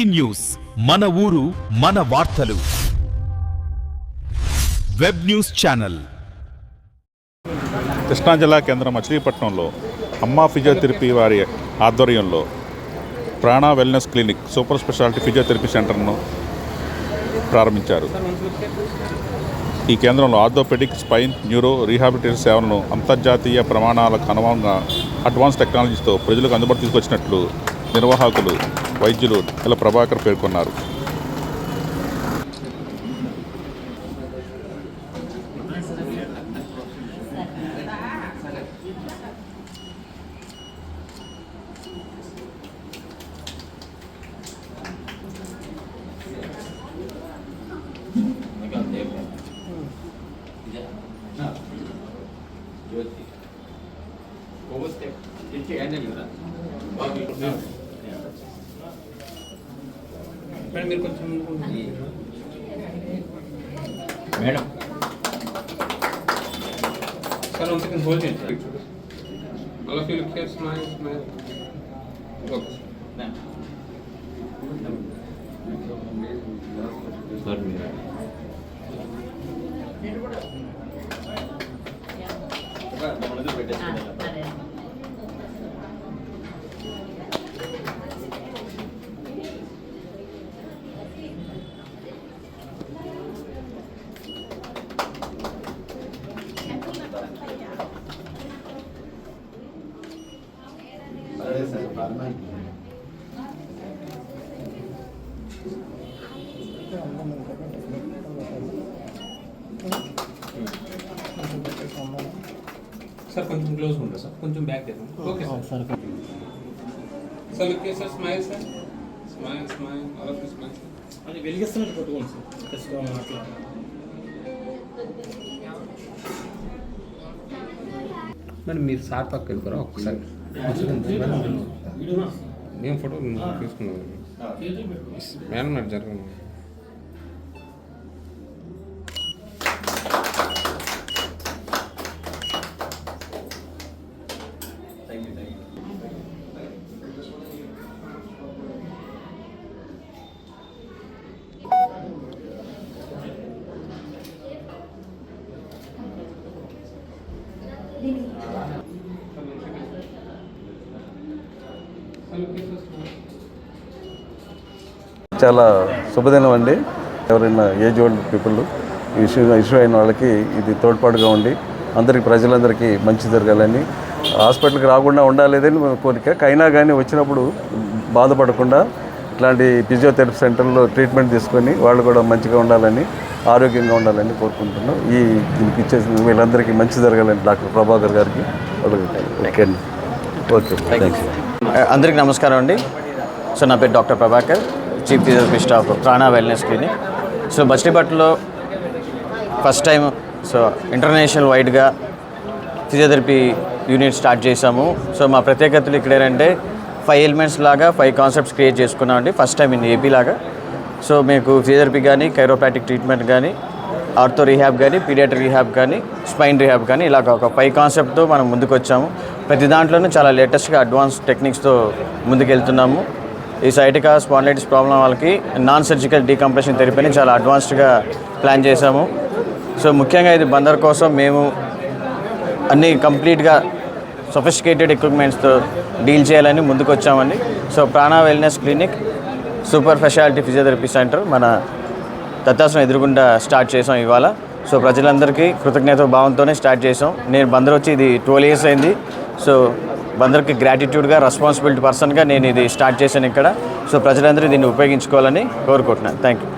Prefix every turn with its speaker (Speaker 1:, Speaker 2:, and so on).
Speaker 1: News మన ఊరు మన వార్తలు వెబ్ న్యూస్ ఛానల్.
Speaker 2: కృష్ణా జిల్లా కేంద్రం మచిలీపట్నంలో అమ్మా ఫిజియోథెరపీ వారి ఆధ్వర్యంలో ప్రాణ wellness clinic super speciality physiotherapy సెంటర్ను ప్రారంభించారు. ఈ కేంద్రంలో ఆర్థోపెడిక్, స్పైన్, న్యూరో రీహాబిలిటేషన్ సేవలను అంతర్జాతీయ ప్రమాణాలకు అనుగుణంగా అడ్వాన్స్ టెక్నాలజీతో ప్రజలకు అందుబాటు తీసుకొచ్చినట్లు నిర్వాహకులు వైద్యులు ఎల ప్రభాకర్ పేర్కొన్నారు.
Speaker 3: మీరు కొంచెం
Speaker 4: మేడం
Speaker 3: సార్ 1 సెకండ్ హోల్డ్ చేయండి. All of you look here, smile okay
Speaker 4: sir
Speaker 3: sir కొంచెం క్లోజ్ ఉంటారు సార్, కొంచెం బ్యాక్ చేద్దాం. Okay sir. Sir look here sir, smile sir, smile smile all of you smile sir.
Speaker 5: అది వెలిగిస్తున్నట్టు కొట్టుకోండి sir. అట్లా
Speaker 3: madam మీరు sir పక్క వెళ్ళిపోరా ఒక్కసారి. నేను ఫోటో తీసుకున్నాను మేడం, నాకు జరగను.
Speaker 6: చాలా శుభదినం అండి. ఎవరైనా ఏజ్ ఓల్డ్ పీపుల్ ఇష్యూ అయిన వాళ్ళకి ఇది తోడ్పాటుగా ఉండి అందరికీ ప్రజలందరికీ మంచి జరగాలని, హాస్పిటల్కి రాకుండా ఉండాలేదని కోరిక. అయినా కానీ వచ్చినప్పుడు బాధపడకుండా ఇట్లాంటి ఫిజియోథెరపీ సెంటర్లో ట్రీట్మెంట్ తీసుకొని వాళ్ళు కూడా మంచిగా ఉండాలని, ఆరోగ్యంగా ఉండాలని కోరుకుంటున్నాం. దీనికి ఇచ్చేసి వీళ్ళందరికీ మంచి జరగాలని డాక్టర్ ప్రభాకర్ గారికి ఓకే థ్యాంక్ యూ.
Speaker 4: అందరికీ నమస్కారం అండి. సో నా పేరు doctor Prabhakar, chief physiotherapist of ప్రాణ వెల్నెస్ క్లినిక్. సో మచిలీపట్నంలో ఫస్ట్ టైం సో ఇంటర్నేషనల్ వైడ్గా ఫిజియోథెరపీ యూనిట్ స్టార్ట్ చేసాము. సో మా ప్రత్యేకతలు ఇక్కడ ఏంటంటే 5 ఎలిమెంట్స్ లాగా 5 కాన్సెప్ట్స్ క్రియేట్ చేసుకున్నామండి. ఫస్ట్ టైం ఇన్ ఏపీ లాగా. సో మీకు ఫిజియోథెరపీ కానీ, కైరోప్రాక్టిక్ ట్రీట్మెంట్ కానీ, ఆర్థో రీహాబ్ కానీ, పీడియాట్రిక్ రీహాబ్ కానీ, స్పైన్ రీహాబ్ కానీ, ఇలాగ ఒక 5 కాన్సెప్ట్తో మనం ముందుకు వచ్చాము. ప్రతి దాంట్లోనూ చాలా లేటెస్ట్గా అడ్వాన్స్ టెక్నిక్స్తో ముందుకెళ్తున్నాము. ఈ సైటికా స్పాండిలైటిస్ ప్రాబ్లం వాళ్ళకి నాన్ సర్జికల్ డీకంప్రెషన్ థెరపీని చాలా అడ్వాన్స్డ్గా ప్లాన్ చేశాము. సో ముఖ్యంగా ఇది బందర్ కోసం మేము అన్నీ కంప్లీట్గా సొఫిస్టికేటెడ్ ఎక్విప్మెంట్స్తో డీల్ చేయాలని ముందుకు వచ్చామండి. సో ప్రాణ wellness clinic super speciality physiotherapy centre మన దత్తాశ్రమం ఎదురుగుండా స్టార్ట్ చేసాం ఇవాళ. సో ప్రజలందరికీ కృతజ్ఞత భావంతోనే స్టార్ట్ చేసాం. నేను బందర్ వచ్చి ఇది 12 years అయింది. సో బందర్కి గ్రాటిట్యూడ్గా, రెస్పాన్సిబిలిటీ పర్సన్గా నేను ఇది స్టార్ట్ చేశాను ఇక్కడ. సో ప్రజలందరూ దీన్ని ఉపయోగించుకోవాలని కోరుకుంటున్నాను. Thank you.